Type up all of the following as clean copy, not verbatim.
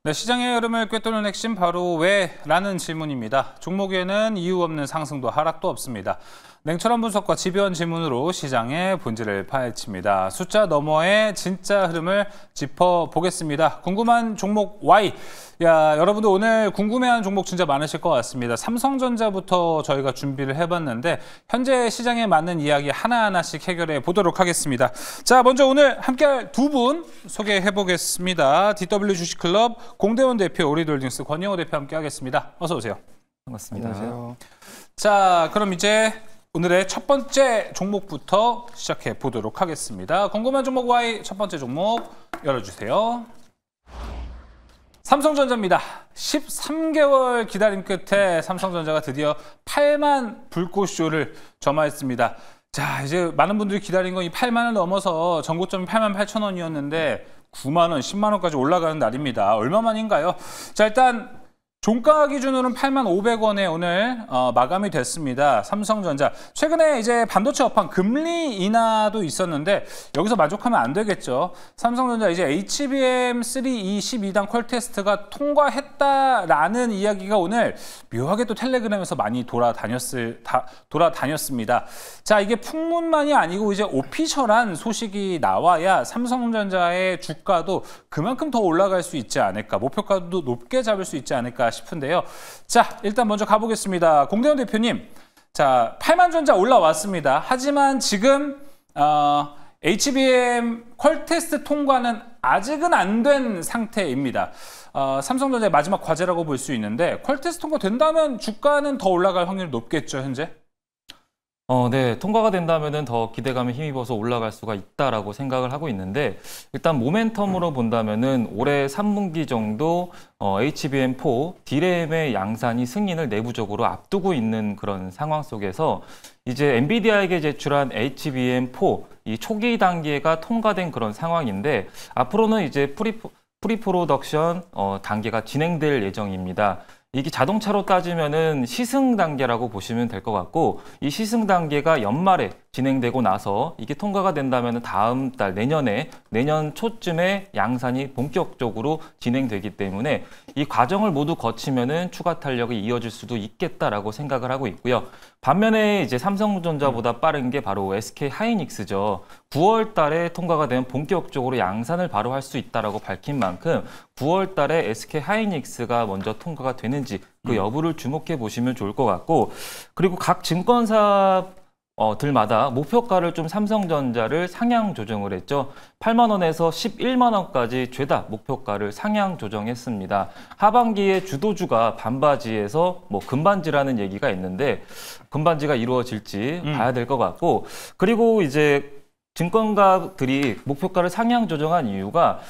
네, 시장의 흐름을 꿰뚫는 핵심 바로 왜? 라는 질문입니다. 종목에는 이유 없는 상승도 하락도 없습니다. 냉철한 분석과 집요한 질문으로 시장의 본질을 파헤칩니다. 숫자 너머의 진짜 흐름을 짚어보겠습니다. 궁금한 종목 Y. 여러분들 오늘 궁금해하는 종목 진짜 많으실 것 같습니다. 삼성전자부터 저희가 준비를 해봤는데 현재 시장에 맞는 이야기 하나하나씩 해결해 보도록 하겠습니다. 자, 먼저 오늘 함께할 두 분 소개해보겠습니다. DW 주식클럽 공대원 대표, 오리돌딩스 권영호 대표 함께하겠습니다. 어서 오세요. 반갑습니다. 안녕하세요. 자, 그럼 이제 오늘의 첫 번째 종목부터 시작해 보도록 하겠습니다. 궁금한 종목 Y 첫 번째 종목 열어주세요. 삼성전자입니다. 13개월 기다림 끝에 삼성전자가 드디어 8만 불꽃쇼를 점화했습니다. 자, 이제 많은 분들이 기다린 건 이 8만을 넘어서 전고점이 8만 8천 원이었는데 9만 원, 10만 원까지 올라가는 날입니다. 얼마만인가요? 자, 일단 종가 기준으로는 8만 500원에 오늘 마감이 됐습니다. 삼성전자. 최근에 이제 반도체 업황 금리 인하도 있었는데 여기서 만족하면 안 되겠죠. 삼성전자 이제 HBM3E 12단 퀄 테스트가 통과했다라는 이야기가 오늘 묘하게 또 텔레그램에서 많이 돌아다녔습니다. 자, 이게 풍문만이 아니고 이제 오피셜한 소식이 나와야 삼성전자의 주가도 그만큼 더 올라갈 수 있지 않을까, 목표가도 높게 잡을 수 있지 않을까 싶은데요. 자, 일단 먼저 가보겠습니다. 공대원 대표님, 자, 8만 전자 올라왔습니다. 하지만 지금 HBM 퀄 테스트 통과는 아직은 안 된 상태입니다. 삼성전자의 마지막 과제라고 볼 수 있는데 퀄 테스트 통과 된다면 주가는 더 올라갈 확률이 높겠죠, 현재? 네, 통과가 된다면은 더 기대감에 힘입어서 올라갈 수가 있다라고 생각을 하고 있는데, 일단 모멘텀으로 본다면은 올해 3분기 정도 HBM4 D램의 양산이 승인을 내부적으로 앞두고 있는 그런 상황 속에서 이제 엔비디아에게 제출한 HBM4 이 초기 단계가 통과된 그런 상황인데, 앞으로는 이제 프리프로덕션 단계가 진행될 예정입니다. 이게 자동차로 따지면은 시승 단계라고 보시면 될 것 같고, 이 시승 단계가 연말에 진행되고 나서 이게 통과가 된다면 다음 달 내년 초쯤에 양산이 본격적으로 진행되기 때문에 이 과정을 모두 거치면은 추가 탄력이 이어질 수도 있겠다라고 생각을 하고 있고요. 반면에 이제 삼성전자보다 빠른 게 바로 SK 하이닉스죠. 9월 달에 통과가 되면 본격적으로 양산을 바로 할 수 있다라고 밝힌 만큼 9월 달에 SK 하이닉스가 먼저 통과가 되는지 그 여부를 주목해 보시면 좋을 것 같고, 그리고 각 증권사 들마다 목표가를 좀 삼성전자를 상향 조정을 했죠. 8만 원에서 11만 원까지 죄다 목표가를 상향 조정했습니다. 하반기에 주도주가 반바지에서 금반지라는 얘기가 있는데 금반지가 이루어질지 봐야 될 것 같고, 그리고 이제 증권가들이 목표가를 상향 조정한 이유가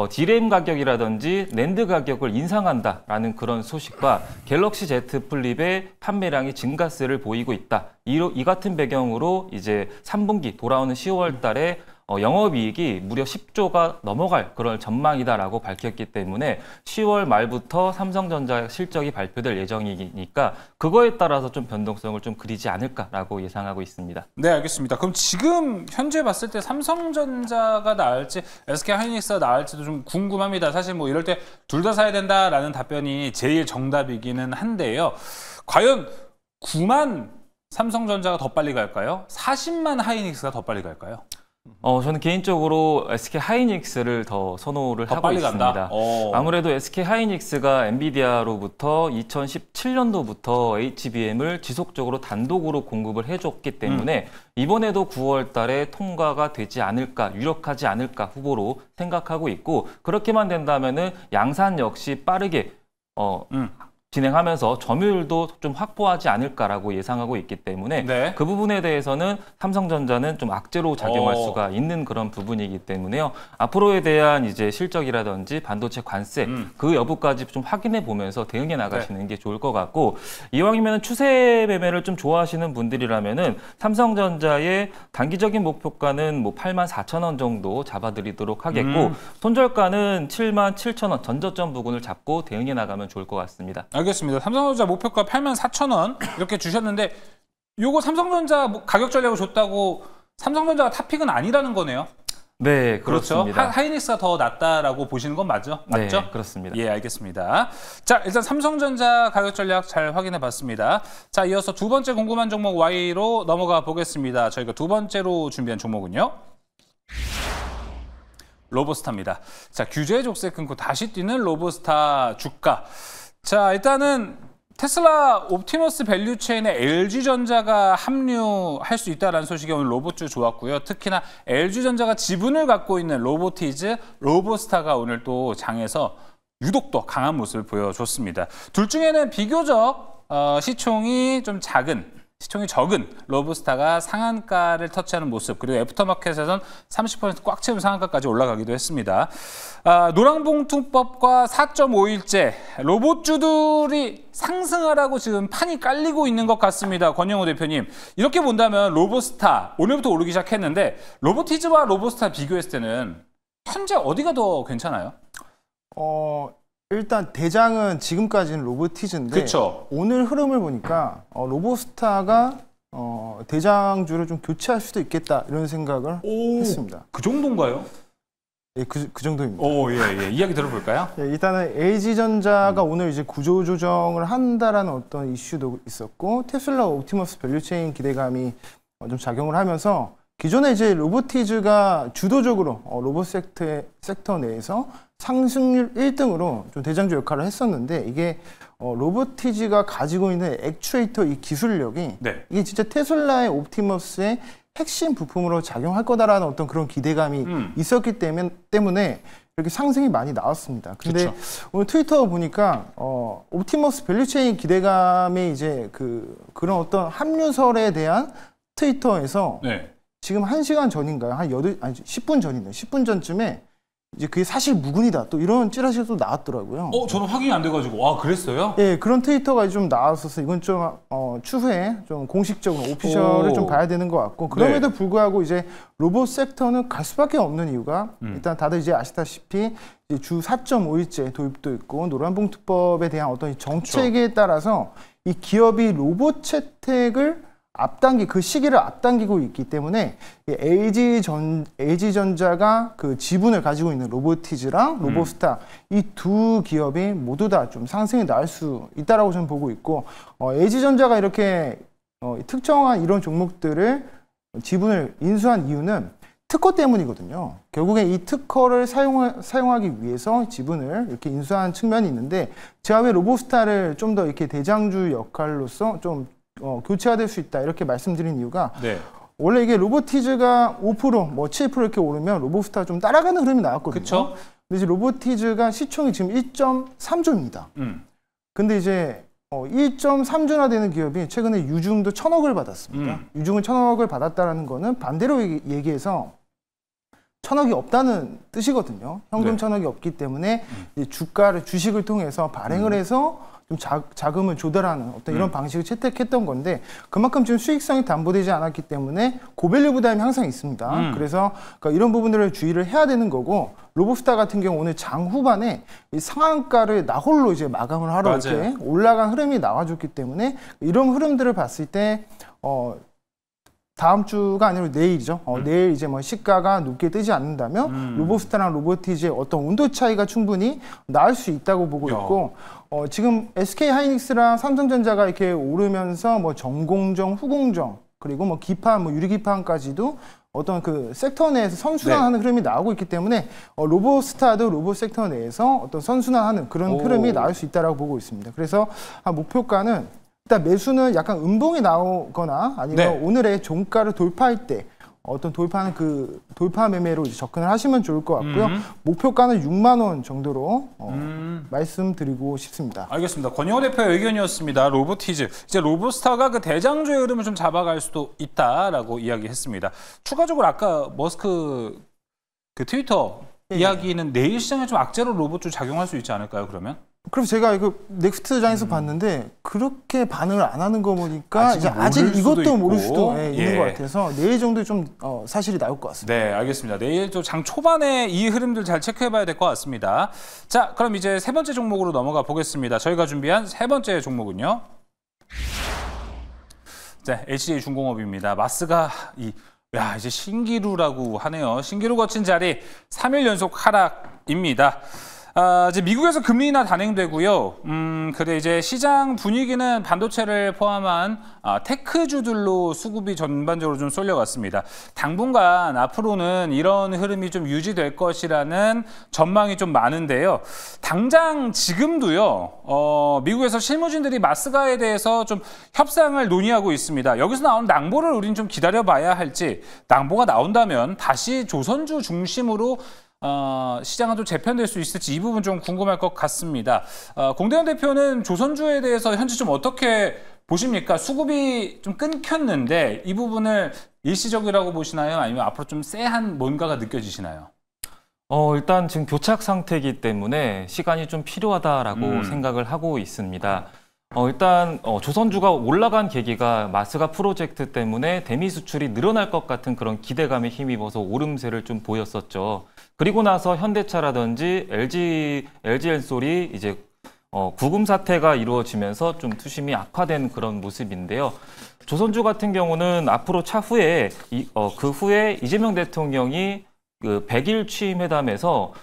D램 가격이라든지 낸드 가격을 인상한다라는 그런 소식과 갤럭시 Z 플립의 판매량이 증가세를 보이고 있다. 이 같은 배경으로 이제 3분기 돌아오는 10월 달에 영업이익이 무려 10조가 넘어갈 그런 전망이다라고 밝혔기 때문에 10월 말부터 삼성전자 실적이 발표될 예정이니까 그거에 따라서 좀 변동성을 좀 그리지 않을까라고 예상하고 있습니다. 네, 알겠습니다. 그럼 지금 현재 봤을 때 삼성전자가 나을지 SK하이닉스가 나을지도 좀 궁금합니다. 사실 뭐 이럴 때 둘 다 사야 된다라는 답변이 제일 정답이기는 한데요. 과연 9만 삼성전자가 더 빨리 갈까요? 40만 하이닉스가 더 빨리 갈까요? 저는 개인적으로 SK 하이닉스를 더 선호를 하고 있습니다. 아무래도 SK 하이닉스가 엔비디아로부터 2017년도부터 HBM을 지속적으로 단독으로 공급을 해줬기 때문에 이번에도 9월 달에 통과가 되지 않을까, 유력하지 않을까 후보로 생각하고 있고, 그렇게만 된다면은 양산 역시 빠르게 진행하면서 점유율도 좀 확보하지 않을까라고 예상하고 있기 때문에 네. 그 부분에 대해서는 삼성전자는 좀 악재로 작용할 수가 있는 그런 부분이기 때문에요. 앞으로에 대한 이제 실적이라든지 반도체 관세 그 여부까지 좀 확인해 보면서 대응해 나가시는 게 좋을 것 같고, 이왕이면 추세 매매를 좀 좋아하시는 분들이라면은 삼성전자의 단기적인 목표가는 8만 4천 원 정도 잡아드리도록 하겠고, 손절가는 7만 7천 원 전저점 부근을 잡고 대응해 나가면 좋을 것 같습니다. 알겠습니다. 삼성전자 목표가 8만 4천 원 이렇게 주셨는데 요거 삼성전자 가격 전략을 줬다고 삼성전자가 탑픽은 아니라는 거네요. 네, 그렇죠. 그렇습니다. 하이닉스가 더 낫다라고 보시는 건 맞죠? 맞죠? 네, 그렇습니다. 예, 알겠습니다. 자, 일단 삼성전자 가격 전략 잘 확인해 봤습니다. 자, 이어서 두 번째 궁금한 종목 Y로 넘어가 보겠습니다. 저희가 두 번째로 준비한 종목은요. 로보스타입니다. 자, 규제 족쇄 끊고 다시 뛰는 로보스타 주가. 자, 일단은 테슬라 옵티머스 밸류체인에 LG전자가 합류할 수 있다는 소식이 오늘 로봇주 좋았고요. 특히나 LG전자가 지분을 갖고 있는 로보티즈, 로보스타가 오늘 또 장에서 유독 더 강한 모습을 보여줬습니다. 둘 중에는 비교적 시총이 적은 로보스타가 상한가를 터치하는 모습, 그리고 애프터마켓에선 30% 꽉 채운 상한가까지 올라가기도 했습니다. 노랑봉투법과 4.5일째 로봇주들이 상승하라고 지금 판이 깔리고 있는 것 같습니다. 권영호 대표님, 이렇게 본다면 로보스타 오늘부터 오르기 시작했는데 로보티즈와 로보스타 비교했을 때는 현재 어디가 더 괜찮아요? 일단 대장은 지금까지는 로보티즈인데 그쵸. 오늘 흐름을 보니까 로보스타가 대장주를 좀 교체할 수도 있겠다 이런 생각을 했습니다. 그 정도인가요? 예, 그 정도입니다. 오, 예. 이야기 들어볼까요? 예, 일단은 LG전자가 오늘 이제 구조 조정을 한다라는 어떤 이슈도 있었고 테슬라 옵티머스 밸류체인 기대감이 좀 작용을 하면서 기존에 이제 로보티즈가 주도적으로 로봇 섹터 내에서 상승률 1등으로 좀 대장주 역할을 했었는데 이게 로보티즈가 가지고 있는 액추에이터 이 기술력이 네. 이게 진짜 테슬라의 옵티머스의 핵심 부품으로 작용할 거다라는 어떤 그런 기대감이 있었기 때문에 이렇게 상승이 많이 나왔습니다. 근데 그쵸. 오늘 트위터 보니까 옵티머스 밸류체인 기대감의 이제 그런 어떤 합류설에 대한 트위터에서 네. 지금 1시간 전인가요? 한 10분 전이네요. 10분 전쯤에 이제 그게 사실 무근이다. 또 이런 찌라시가 또 나왔더라고요. 저는 확인이 안 돼가지고. 그랬어요? 예, 그런 트위터가 좀 나왔어서 이건 좀 추후에 좀 공식적으로 오피셜을 좀 봐야 되는 것 같고 그럼에도 불구하고 이제 로봇 섹터는 갈 수밖에 없는 이유가 일단 다들 이제 아시다시피 이제 주 4.5일제 도입도 있고 노란봉투법에 대한 어떤 정책에 따라서 이 기업이 로봇 채택을 그 시기를 앞당기고 있기 때문에 LG전자가 그 지분을 가지고 있는 로보티즈랑 로보스타 이 두 기업이 모두 다 좀 상승이 나올 수 있다라고 저는 보고 있고 LG전자가 이렇게 특정한 이런 종목들을 지분을 인수한 이유는 특허 때문이거든요. 결국에 이 특허를 사용하기 위해서 지분을 이렇게 인수한 측면이 있는데 제가 왜 로보스타를 좀 더 이렇게 대장주 역할로서 좀 교체가 될 수 있다 이렇게 말씀드린 이유가 네. 원래 이게 로보티즈가 5% 뭐 7% 이렇게 오르면 로보스타가 좀 따라가는 흐름이 나왔거든요. 그쵸? 근데 이제 로보티즈가 시총이 지금 1.3조입니다. 근데 이제 1.3조나 되는 기업이 최근에 유증도 1,000억을 받았습니다. 유증은 1,000억을 받았다는 거는 반대로 얘기해서 1,000억이 없다는 뜻이거든요. 현금 네. 1,000억이 없기 때문에 이제 주식을 통해서 발행을 해서 좀 자금을 조달하는 어떤 이런 방식을 채택했던 건데 그만큼 지금 수익성이 담보되지 않았기 때문에 고밸류 부담이 항상 있습니다. 그래서 그러니까 이런 부분들을 주의를 해야 되는 거고 로보스타 같은 경우 오늘 장 후반에 이 상한가를 나홀로 이제 마감을 하러 맞아요. 이렇게 올라간 흐름이 나와줬기 때문에 이런 흐름들을 봤을 때 다음 주가 아니라 내일이죠. 내일 이제 뭐 시가가 높게 뜨지 않는다면 로보스타랑 로보티즈의 어떤 온도 차이가 충분히 나을 수 있다고 보고 있고 지금 SK 하이닉스랑 삼성전자가 이렇게 오르면서 뭐 전공정, 후공정 그리고 뭐 기판, 뭐 유리기판까지도 어떤 그 섹터 내에서 선순환하는 흐름이 나오고 있기 때문에 로보스타도 로봇 섹터 내에서 어떤 선순환하는 그런 흐름이 나올 수 있다라고 보고 있습니다. 그래서 목표가는 일단 매수는 약간 음봉이 나오거나 아니면 오늘의 종가를 돌파할 때 어떤 돌파하는 그 돌파 매매로 이제 접근을 하시면 좋을 것 같고요. 목표가는 6만 원 정도로 말씀드리고 싶습니다. 알겠습니다. 권영호 대표의 의견이었습니다. 로보티즈. 이제 로보스타가 그 대장주의 흐름을 좀 잡아갈 수도 있다라고 이야기했습니다. 추가적으로 아까 머스크 그 트위터 이야기는 내일 시장에 좀 악재로 로봇주 작용할 수 있지 않을까요, 그러면? 그럼 제가 이거 넥스트장에서 봤는데 그렇게 반응을 안 하는 거 보니까 아직 이것도 모를 수도 있는 것 같아서 내일 정도에 좀 사실이 나올 것 같습니다. 네, 알겠습니다. 내일 또 장 초반에 이 흐름들 잘 체크해봐야 될 것 같습니다. 자, 그럼 이제 세 번째 종목으로 넘어가 보겠습니다. 저희가 준비한 세 번째 종목은요. 네, HJ중공업입니다. 마스가 이 야, 이제 신기루라고 하네요. 신기루 거친 자리 3일 연속 하락입니다. 이제 미국에서 금리 인하 단행되고요. 그래 이제 시장 분위기는 반도체를 포함한 테크주들로 수급이 전반적으로 좀 쏠려갔습니다. 당분간 앞으로는 이런 흐름이 좀 유지될 것이라는 전망이 좀 많은데요. 당장 지금도요. 미국에서 실무진들이 마스가에 대해서 좀 협상을 논의하고 있습니다. 여기서 나오는 낭보를 우린 좀 기다려봐야 할지, 낭보가 나온다면 다시 조선주 중심으로 시장은 좀 재편될 수 있을지 이 부분 좀 궁금할 것 같습니다. 공대현 대표는 조선주에 대해서 현재 좀 어떻게 보십니까? 수급이 좀 끊겼는데 이 부분을 일시적이라고 보시나요? 아니면 앞으로 좀 쎄한 뭔가가 느껴지시나요? 일단 지금 교착 상태이기 때문에 시간이 좀 필요하다라고 생각을 하고 있습니다. 일단 조선주가 올라간 계기가 마스가 프로젝트 때문에 대미 수출이 늘어날 것 같은 그런 기대감에 힘입어서 오름세를 좀 보였었죠. 그리고 나서 현대차라든지 LG엔솔이 이제 구금 사태가 이루어지면서 좀 투심이 악화된 그런 모습인데요. 조선주 같은 경우는 앞으로 차후에 그 후에 이재명 대통령이 그 100일 취임 회담에서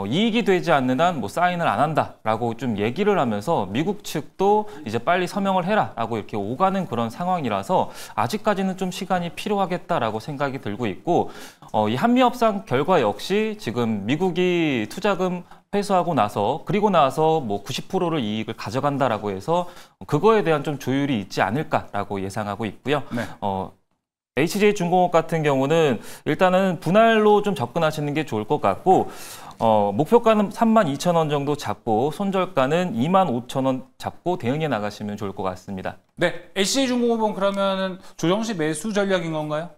이익이 되지 않는 한 뭐 사인을 안 한다라고 좀 얘기를 하면서 미국 측도 이제 빨리 서명을 해라라고 이렇게 오가는 그런 상황이라서 아직까지는 좀 시간이 필요하겠다라고 생각이 들고 있고 이 한미 협상 결과 역시 지금 미국이 투자금 회수하고 나서 그리고 나서 뭐 90%를 이익을 가져간다라고 해서 그거에 대한 좀 조율이 있지 않을까라고 예상하고 있고요. 네. HJ중공업 같은 경우는 일단은 분할로 좀 접근하시는 게 좋을 것 같고 목표가는 32,000원 정도 잡고 손절가는 25,000원 잡고 대응해 나가시면 좋을 것 같습니다. 네, HJ중공업은 그러면 조정시 매수 전략인 건가요?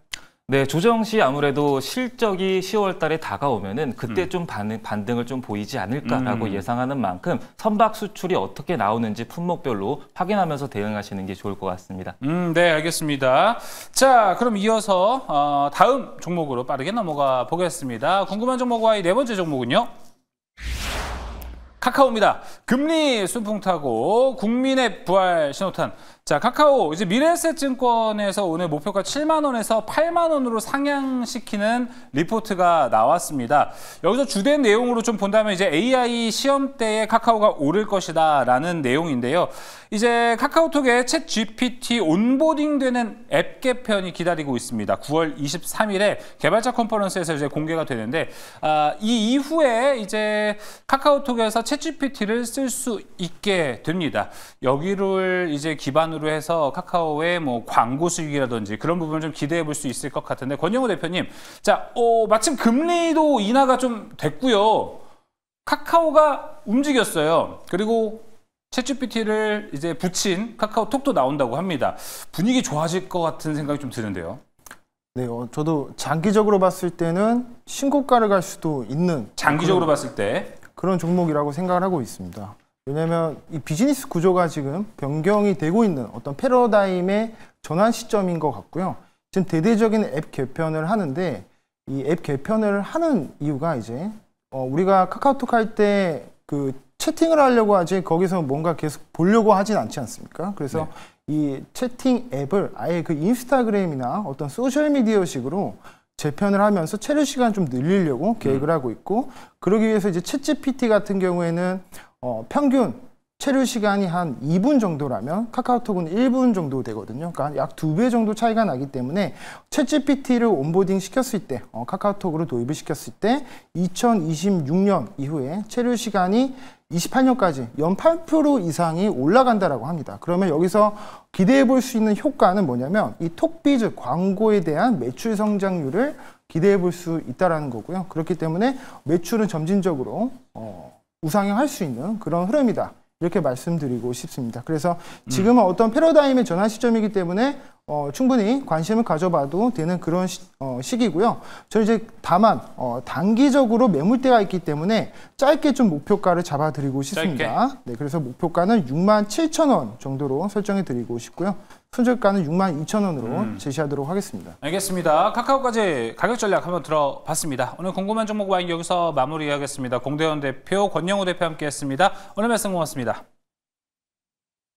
네, 조정 시 아무래도 실적이 10월 달에 다가오면은 그때 좀 반등을 좀 보이지 않을까라고 예상하는 만큼 선박 수출이 어떻게 나오는지 품목별로 확인하면서 대응하시는 게 좋을 것 같습니다. 네, 알겠습니다. 자, 그럼 이어서 다음 종목으로 빠르게 넘어가 보겠습니다. 궁금한 종목과의 네 번째 종목은요. 카카오입니다. 금리 순풍 타고 국민의 부활 신호탄. 자, 카카오 이제 미래에셋증권에서 오늘 목표가 7만 원에서 8만 원으로 상향시키는 리포트가 나왔습니다. 여기서 주된 내용으로 좀 본다면 이제 AI 시험대에 카카오가 오를 것이다라는 내용인데요. 이제 카카오톡에 챗 GPT 온보딩되는 앱 개편이 기다리고 있습니다. 9월 23일에 개발자 컨퍼런스에서 이제 공개가 되는데 이 이후에 이제 카카오톡에서 챗 GPT를 쓸 수 있게 됩니다. 여기를 이제 기반으로 해서 카카오의 뭐 광고 수익이라든지 그런 부분을 좀 기대해 볼 수 있을 것 같은데 권영우 대표님, 자, 마침 금리도 인하가 좀 됐고요. 카카오가 움직였어요. 그리고 챗GPT를 이제 붙인 카카오톡도 나온다고 합니다. 분위기 좋아질 것 같은 생각이 좀 드는데요. 네, 저도 장기적으로 봤을 때는 신고가를 갈 수도 있는 장기적으로 봤을 때 그런 종목이라고 생각을 하고 있습니다. 왜냐하면 이 비즈니스 구조가 지금 변경이 되고 있는 어떤 패러다임의 전환 시점인 것 같고요. 지금 대대적인 앱 개편을 하는데 이 앱 개편을 하는 이유가 이제 우리가 카카오톡 할 때 그 채팅을 하려고 하지 거기서 뭔가 계속 보려고 하진 않지 않습니까? 그래서 이 채팅 앱을 아예 그 인스타그램이나 어떤 소셜미디어식으로 재편을 하면서 체류 시간 좀 늘리려고 계획을 하고 있고, 그러기 위해서 이제 챗GPT 같은 경우에는 평균 체류 시간이 한 2분 정도라면 카카오톡은 1분 정도 되거든요. 그러니까 약 2배 정도 차이가 나기 때문에 챗GPT를 온보딩 시켰을 때, 카카오톡으로 도입을 시켰을 때 2026년 이후에 체류 시간이 28년까지 연 8% 이상이 올라간다라고 합니다. 그러면 여기서 기대해 볼 수 있는 효과는 뭐냐면 이 톡비즈 광고에 대한 매출 성장률을 기대해 볼 수 있다라는 거고요. 그렇기 때문에 매출은 점진적으로 우상향할 수 있는 그런 흐름이다, 이렇게 말씀드리고 싶습니다. 그래서 지금은 어떤 패러다임의 전환 시점이기 때문에 충분히 관심을 가져봐도 되는 그런 시기고요. 저는 이제 다만 단기적으로 매물대가 있기 때문에 짧게 좀 목표가를 잡아드리고 싶습니다. 네, 그래서 목표가는 67,000원 정도로 설정해 드리고 싶고요. 손절가는 62,000원으로 제시하도록 하겠습니다. 알겠습니다. 카카오까지 가격 전략 한번 들어봤습니다. 오늘 궁금한 종목 와인 여기서 마무리하겠습니다. 공대현 대표, 권영우 대표 함께했습니다. 오늘 말씀 고맙습니다.